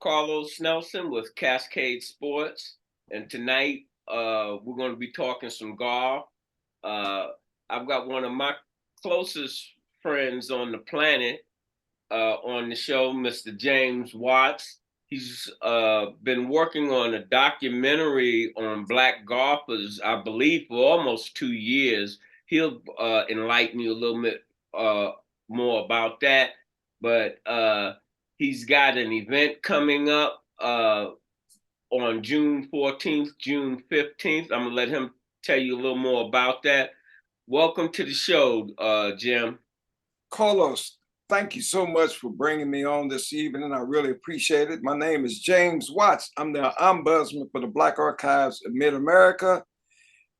Carlos Nelson with Cascade Sports, and tonight we're going to be talking some golf. Uh, I've got one of my closest friends on the planet on the show, Mr. James Watts. He's been working on a documentary on Black golfers, I believe, for almost 2 years. He'll enlighten you a little bit uh, more about that. But he's got an event coming up on June 14th, June 15th. I'm going to let him tell you a little more about that. Welcome to the show, Jim. Carlos, thank you so much for bringing me on this evening. I really appreciate it. My name is James Watts. I'm the Ombudsman for the Black Archives of Mid-America,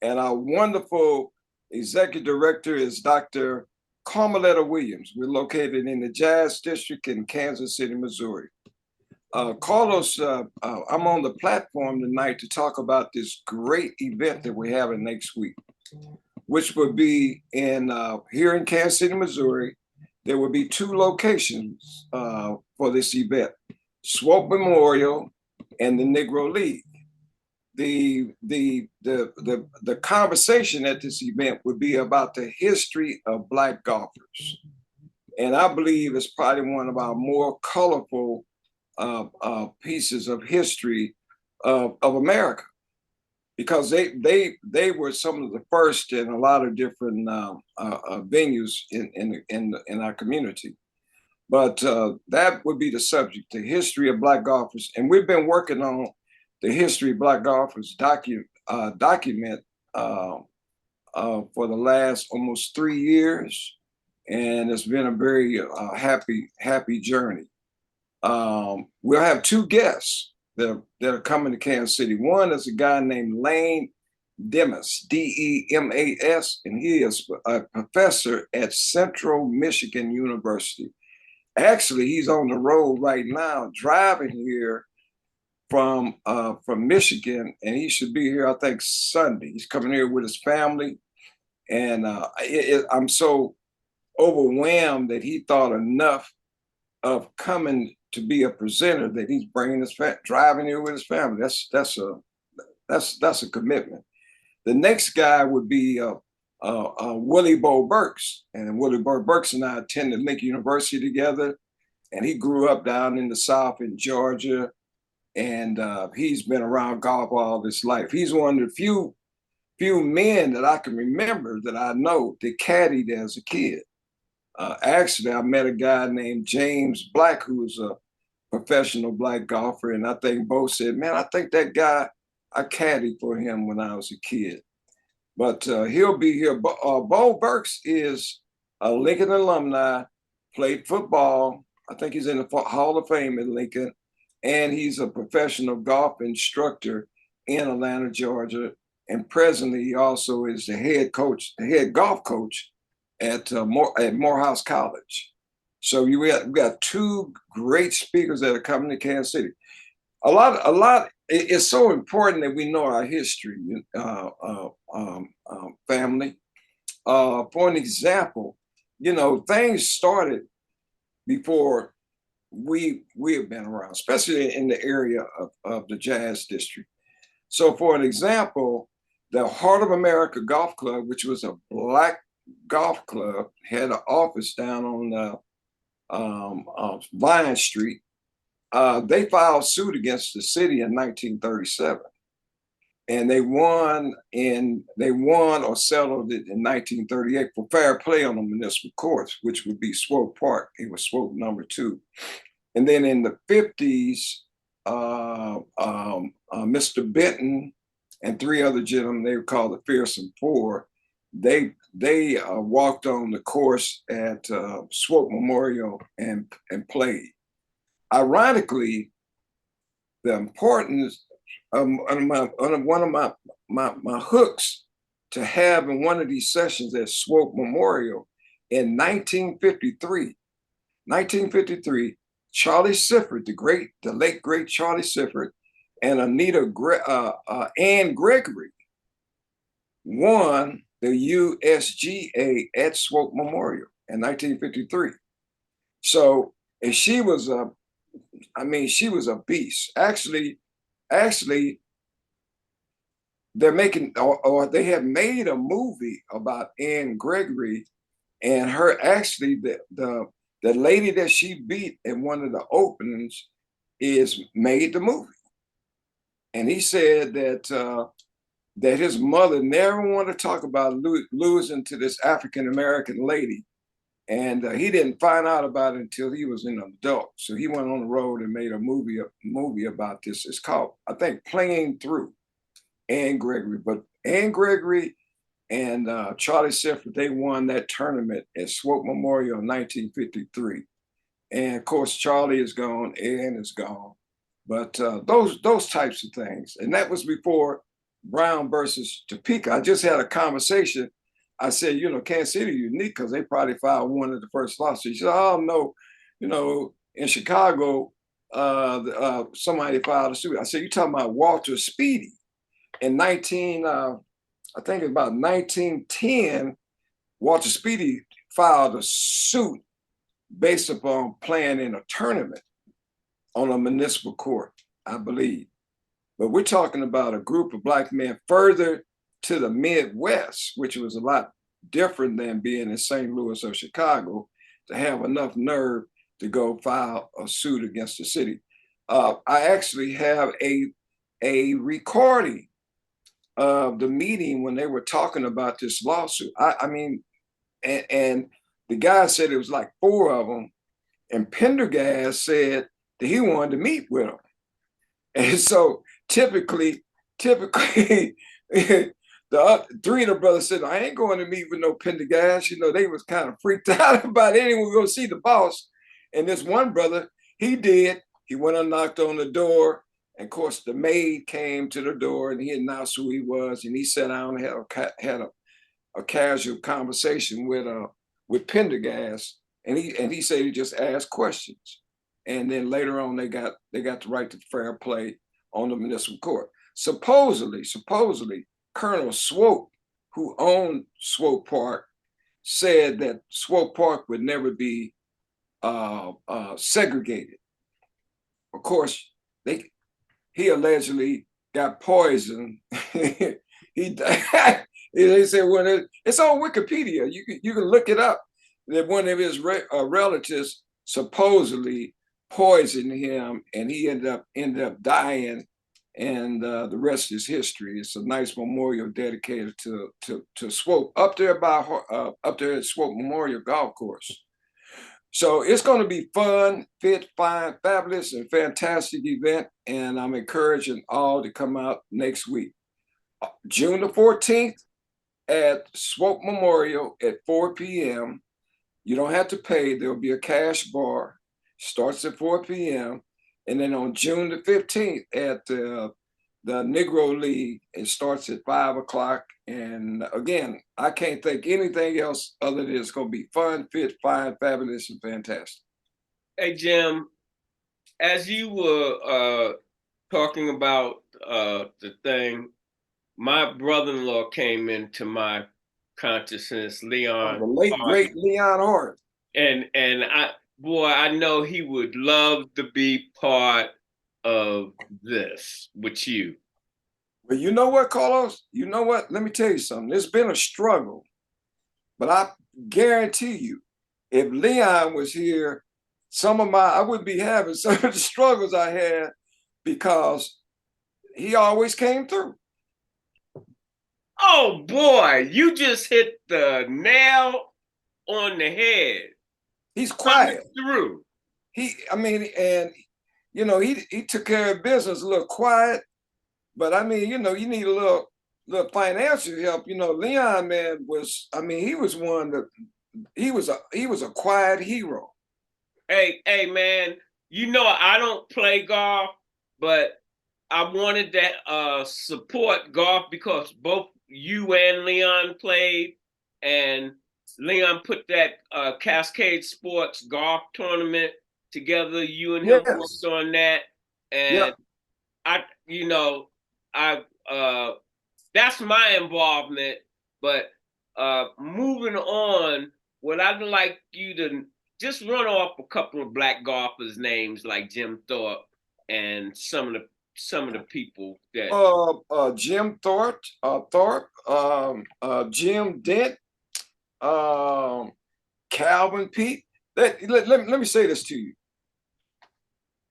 and our wonderful executive director is Dr. Carmeletta Williams. We're located in the Jazz District in Kansas City, Missouri. Carlos, I'm on the platform tonight to talk about this great event that we're having next week, which will be in here in Kansas City, Missouri. There will be two locations for this event: Swope Memorial and the Negro League. The conversation at this event would be about the history of Black golfers, and I believe it's probably one of our more colorful pieces of history of America, because they were some of the first in a lot of different venues in our community. But that would be the subject, the history of Black golfers, and we've been working on the history of Black golfers document for the last almost 3 years, and it's been a very happy journey. We'll have two guests that are coming to Kansas City. One is a guy named Lane Demas, Demas, and he is a professor at Central Michigan University. Actually, he's on the road right now, driving here from Michigan, and he should be here, I think, Sunday. He's coming here with his family, and I'm so overwhelmed that he thought enough of coming to be a presenter that he's bringing driving here with his family. That's a commitment. The next guy would be Willie Burks, and Willie Burks and I attended Lincoln University together, and he grew up down in the South in Georgia, and he's been around golf all his life. He's one of the few men that I can remember that I know that caddied as a kid. Actually, I met a guy named James Black, who's a professional Black golfer, and I think Bo said, "Man, I think that guy, I caddied for him when I was a kid." But he'll be here. Bo Burks is a Lincoln alumni, played football. I think he's in the Hall of Fame at Lincoln, and he's a professional golf instructor in Atlanta, Georgia. And presently, he also is the head golf coach at Morehouse College. So we got two great speakers that are coming to Kansas City. A lot. It's so important that we know our history, family. For an example, things started before we have been around, especially in the area of the Jazz District. So, for an example, the Heart of America Golf Club, which was a Black golf club, had an office down on Vine Street. They filed suit against the city in 1937, and they won or settled it in 1938 for fair play on the municipal courts, which would be Swope Park. It was Swope number 2. And then in the 50s, Mr. Benton and 3 other gentlemen, they were called the Fearsome Four. They walked on the course at Swope Memorial and played. Ironically, the importance of one of my hooks to have in one of these sessions at Swope Memorial in 1953, Charlie Sifford, the late great Charlie Sifford, and Ann Gregory won the USGA at Swope Memorial in 1953. So, and she was I mean, she was a beast. Actually, they're making, or they have made a movie about Anne Gregory and her. Actually, the lady that she beat in one of the openings is made the movie. And he said that his mother never wanted to talk about losing to this African American lady, and he didn't find out about it until he was an adult. So he went on the road and made a movie about this. It's called, I think, Playing Through Anne Gregory. But Anne Gregory and Charlie Sifford, they won that tournament at Swope Memorial in 1953. And of course, Charlie is gone, Anne is gone. But those types of things, and that was before Brown versus Topeka. I just had a conversation. I said, Kansas City unique because they probably filed one of the first lawsuits. She said, oh no, in Chicago, somebody filed a suit. I said, you talking about Walter Speedy in I think it's about 1910. Walter Speedy filed a suit based upon playing in a tournament on a municipal court, I believe. But we're talking about a group of Black men further to the Midwest, which was a lot different than being in St. Louis or Chicago, to have enough nerve to go file a suit against the city. I actually have a recording of the meeting when they were talking about this lawsuit. I mean, and the guy said it was like 4 of them, and Pendergast said that he wanted to meet with them. And so typically, the 3 of the brothers said, I ain't going to meet with no Pendergast. They was kind of freaked out about it. Anyone go see the boss. And this one brother, he did. He went and knocked on the door. And of course, the maid came to the door and he announced who he was. And he sat down and had a casual conversation with Pendergast. And he said he just asked questions. And then later on, they got the right to fair play on the municipal court. Supposedly, Colonel Swope, who owned Swope Park, said that Swope Park would never be segregated. Of course, he allegedly got poisoned. They said, well, it's on Wikipedia. You can look it up. That one of his relatives supposedly poisoned him, and he ended up dying, and the rest is history. It's a nice memorial dedicated to Swope up there at Swope Memorial Golf Course. So it's going to be fun, fit, fine, fabulous, and fantastic event, and I'm encouraging all to come out next week, June the 14th at Swope Memorial at 4 p.m. You don't have to pay. There'll be a cash bar. Starts at 4 p.m. And then on June the 15th at the Negro League, it starts at 5 o'clock. And again, I can't think anything else other than it's going to be fun, fit, fine, fabulous, and fantastic. Hey, Jim, as you were talking about the thing, my brother-in-law came into my consciousness, Leon. The late, great Leon Hart. And I know he would love to be part of this with you. Well, you know what, Carlos? You know what? Let me tell you something. It's been a struggle, but I guarantee you, if Leon was here, I wouldn't be having some of the struggles I had, because he always came through. Oh boy, you just hit the nail on the head. He's quiet. Through. He took care of business, a little quiet, but I mean, you need a little financial help. Leon, man, he was one that he was a quiet hero. Hey man, I don't play golf, but I wanted to support golf because both you and Leon played, and Leon put that Cascade Sports golf tournament together. You and him worked on that, and that's my involvement. But moving on, what I'd like you to just run off a couple of black golfers' names like Jim Thorpe and some of the people that Jim Thorpe, Jim Dent, Calvin Pete. Let me say this to you.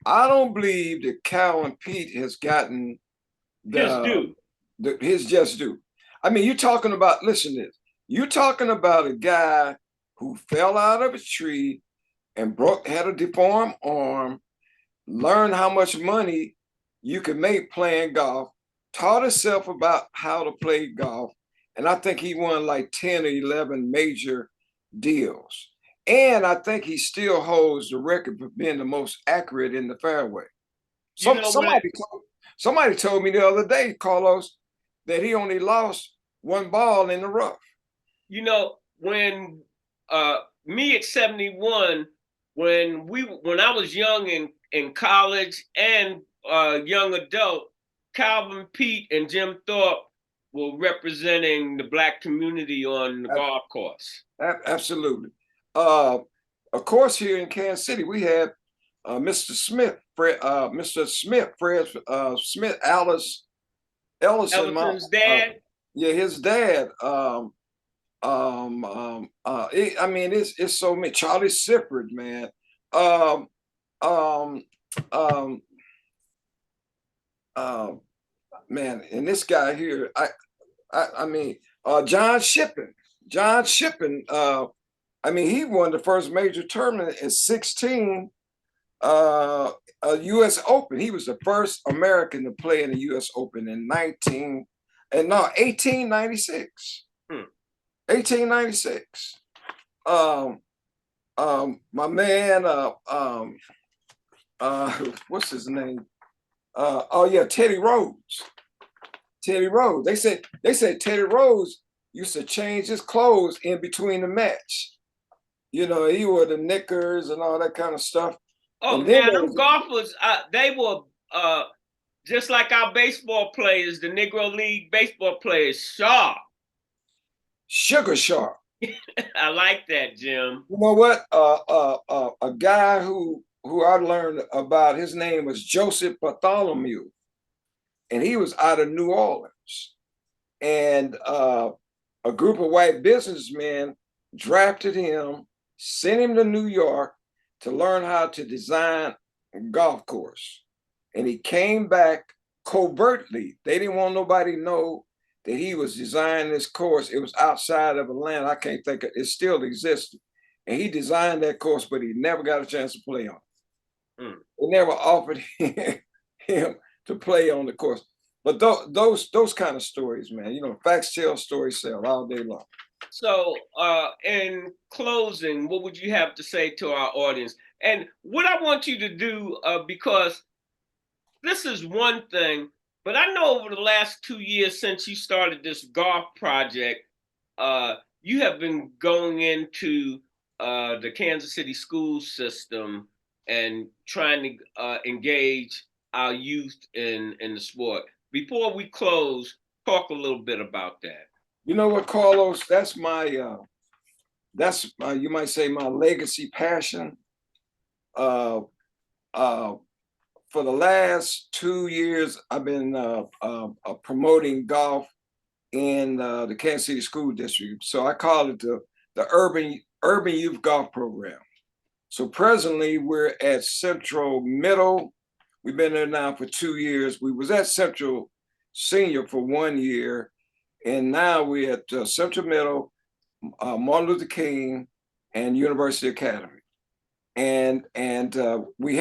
I don't believe that Calvin Pete has gotten his just due. I mean, you're talking about, listen to this. You're talking about a guy who fell out of a tree and had a deformed arm, learned how much money you can make playing golf, taught himself about how to play golf, and I think he won like 10 or 11 major deals. And I think he still holds the record for being the most accurate in the fairway. Somebody told me the other day, Carlos, that he only lost one ball in the rough. You know, when me at 71, when I was young in college and young adult, Calvin Pete and Jim Thorpe were representing the black community on the golf course. Absolutely. Of course, here in Kansas City, we had Mr. Smith, Fred Smith, Ellison's dad. Yeah, his dad. I mean, it's so many. Charlie Sifford, man. Man, and this guy here, I mean, John Shippen. I mean, he won the first major tournament at 16, a U.S. Open. He was the first American to play in the U.S. Open in 1896. 1896. My man, what's his name? Teddy Rhodes. Teddy Rhodes. They said Teddy Rhodes used to change his clothes in between the match. You know, he wore the knickers and all that kind of stuff. Oh, man, them golfers, they were just like our baseball players, the Negro League baseball players, sharp. Sugar sharp. I like that, Jim. You know what? A guy who I learned about, his name was Joseph Bartholomew, and he was out of New Orleans. And a group of white businessmen drafted him, sent him to New York to learn how to design a golf course. And he came back covertly. They didn't want nobody to know that he was designing this course. It was outside of Atlanta. I can't think of it. It still existed. And he designed that course, but he never got a chance to play on it. They never offered him to play on the course. But those kind of stories, man, you know, facts tell, stories sell all day long. So in closing, what would you have to say to our audience? And what I want you to do, because this is one thing, but I know over the last 2 years since you started this golf project, you have been going into the Kansas City school system and trying to engage our youth in the sport. Before we close, talk a little bit about that. You know what, Carlos? That's my you might say my legacy passion. For the last 2 years, I've been promoting golf in the Kansas City School District. So I call it the Urban Youth Golf Program. So presently we're at Central Middle. We've been there now for 2 years. We was at Central Senior for 1 year, and now we're at Central Middle, Martin Luther King, and University Academy. And we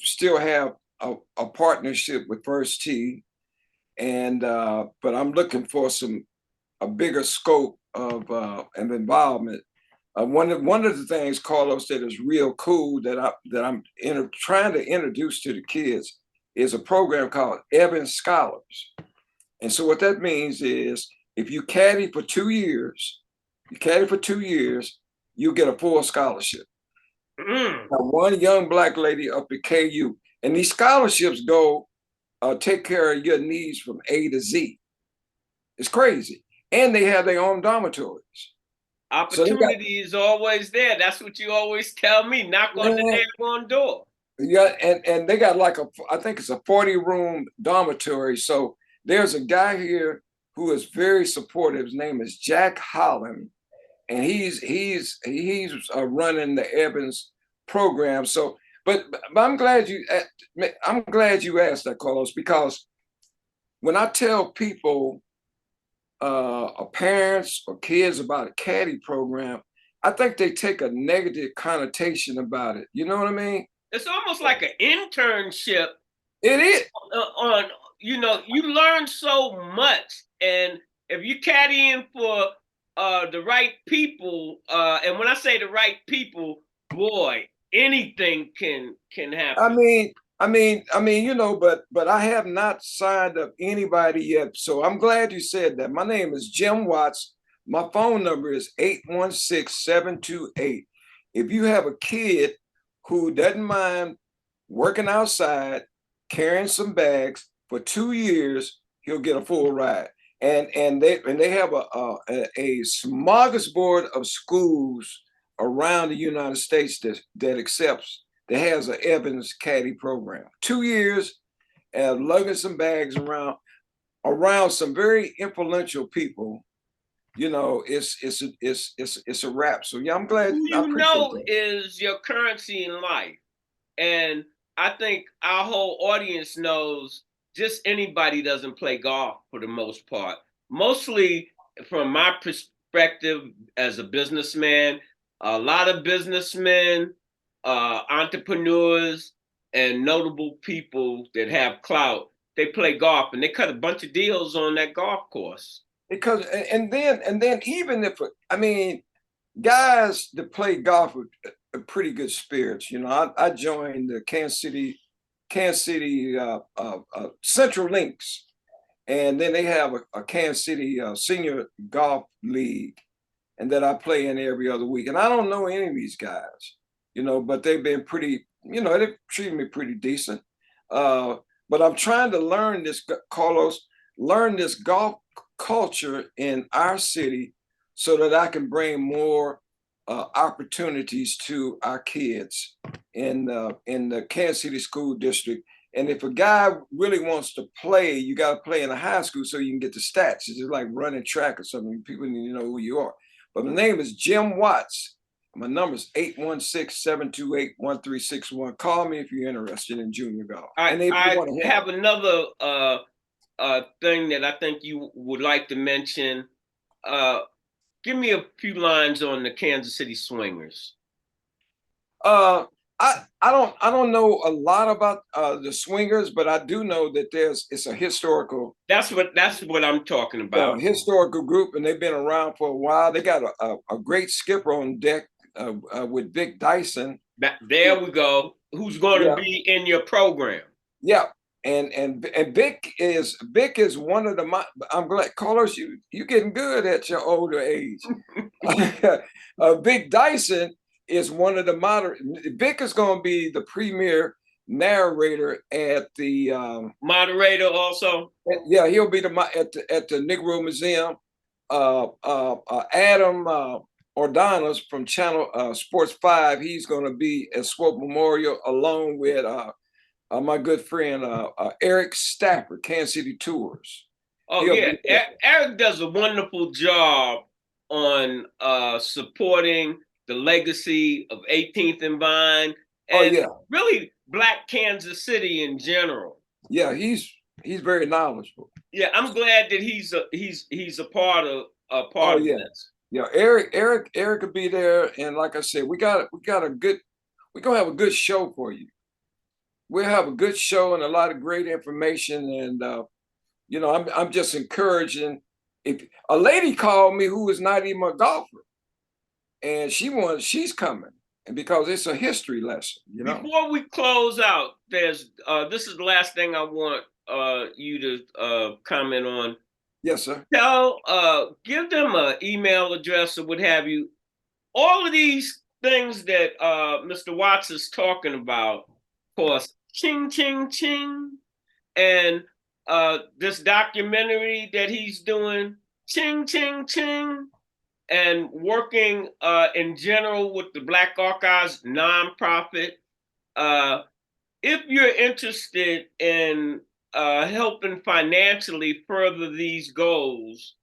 still have a partnership with First Tee, and but I'm looking for a bigger scope of involvement. One of the things, Carlos, that is real cool that I'm trying to introduce to the kids is a program called Evans Scholars. And so what that means is if you caddy for 2 years, you get a full scholarship. Now, one young black lady up at KU, and these scholarships go take care of your needs from A to Z. It's crazy. And they have their own dormitories. So they got, Opportunity is always there. That's what you always tell me. Knock on the man, daggone door. yeah, and they got like I think it's a 40-room dormitory. So there's a guy here who is very supportive. His name is Jack Holland, and he's running the Evans program. So, but I'm glad you asked that, Carlos, because when I tell people, or parents or kids about a caddy program, I think they take a negative connotation about it. You know what I mean? It's almost like an internship It is. on, you learn so much. And if you caddying for the right people, and when I say the right people, boy, anything can I happen. mean, but I have not signed up anybody yet. So I'm glad you said that. My name is Jim Watts. My phone number is 816-728. If you have a kid who doesn't mind working outside, carrying some bags for 2 years, he'll get a full ride. And they have a smorgasbord of schools around the United States that accepts, that has an Evans Caddy program. 2 years and lugging some bags around some very influential people. It's a wrap. So yeah, I'm glad. Who I you appreciate know that. is your currency in life. And I think our whole audience knows just anybody doesn't play golf for the most part. Mostly from my perspective as a businessman, a lot of businessmen, entrepreneurs, and notable people that have clout, they play golf and they cut a bunch of deals on that golf course. Because and then even if, I mean, guys that play golf with pretty good spirits. I joined the Kansas City Central Links, and then they have a Kansas City Senior Golf League, and that I play in every other week. And I don't know any of these guys, but they've been pretty, they've treated me pretty decent. But I'm trying to learn this, Carlos, learn this golf culture in our city so that I can bring more opportunities to our kids in the Kansas City School District. And if a guy really wants to play, you got to play in a high school so you can get the stats. It's just like running track or something. People need to know who you are. But my name is Jim Watts. My number is 816-728-1361. Call me if you're interested in junior golf. And if you I want to have another thing that I think you would like to mention. Give me a few lines on the Kansas City Swingers. Uh, I don't know a lot about the Swingers, but I do know that it's a historical. That's what I'm talking about. Historical group, and they've been around for a while. They got a great skipper on deck with Vic Dyson. There we go. Who's going to be in your program? Yeah, and Vic is one of the. I'm glad, Carlos, you getting good at your older age. Vic Dyson is one of the modern. Vic is going to be the premier narrator at the moderator also. Yeah, he'll be at the Negro Museum. Adam Ordonis from Channel Sports 5, he's going to be at Swope Memorial along with my good friend Eric Stafford, Kansas City Tours. Oh yeah, Eric does a wonderful job on supporting the legacy of 18th and Vine, and really Black Kansas City in general. Yeah, he's very knowledgeable. Yeah, I'm glad that he's a part of this. Yeah, Eric will be there, and like I said, we're gonna have a good show for you. We'll have a good show and a lot of great information, and I'm just encouraging. If a lady called me who is not even a golfer, and she's coming, and because it's a history lesson, Before we close out, this is the last thing I want you to comment on. Yes, sir. Give them an email address or what have you. All of these things that Mr. Watts is talking about, of course, ching, ching, ching, and this documentary that he's doing, ching, ching, ching, and working in general with the Black Archives nonprofit. If you're interested in helping financially further these goals,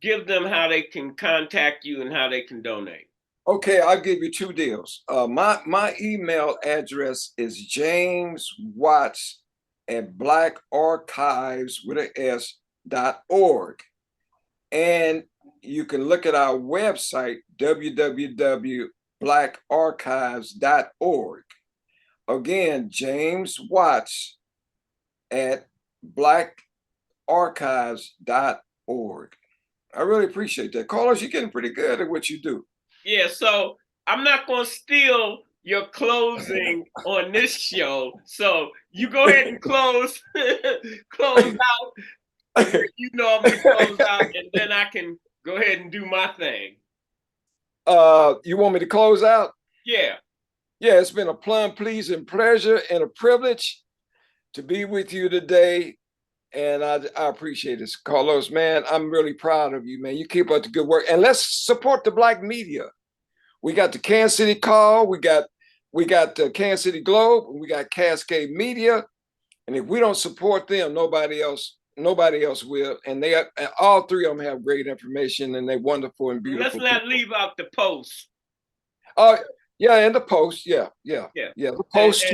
give them how they can contact you and how they can donate. Okay, I'll give you two deals. My email address is jameswatts@blackarchives.org. And you can look at our website, www.blackarchives.org. Again, jameswatts@blackarchives.org. I really appreciate that. Carlos, you're getting pretty good at what you do. Yeah, so I'm not going to steal your closing on this show. So you go ahead and close out. You normally close out, and then I can go ahead and do my thing. You want me to close out? Yeah. Yeah, it's been a plum pleasing pleasure and a privilege to be with you today. And I appreciate this, Carlos, man. I'm really proud of you, man. You keep up the good work. And let's support the Black media. We got the Kansas City Call, we got the Kansas City Globe, and we got Cascade Media. And if we don't support them, nobody else will. And all three of them have great information, and they're wonderful and beautiful. Let's not leave out the Post. Oh, yeah, and the Post, yeah, the Post.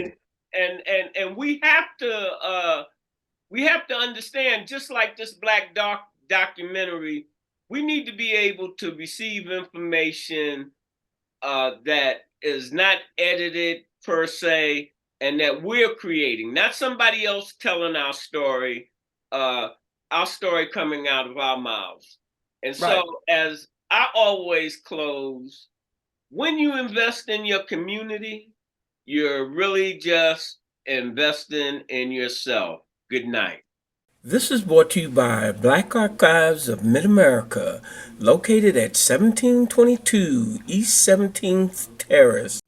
And we have to understand, just like this Black documentary, we need to be able to receive information that is not edited per se, and that we're creating, not somebody else telling our story coming out of our mouths. And so, Right. as I always close, when you invest in your community, you're really just investing in yourself. Good night. This is brought to you by Black Archives of Mid-America, located at 1722 East 17th Terrace,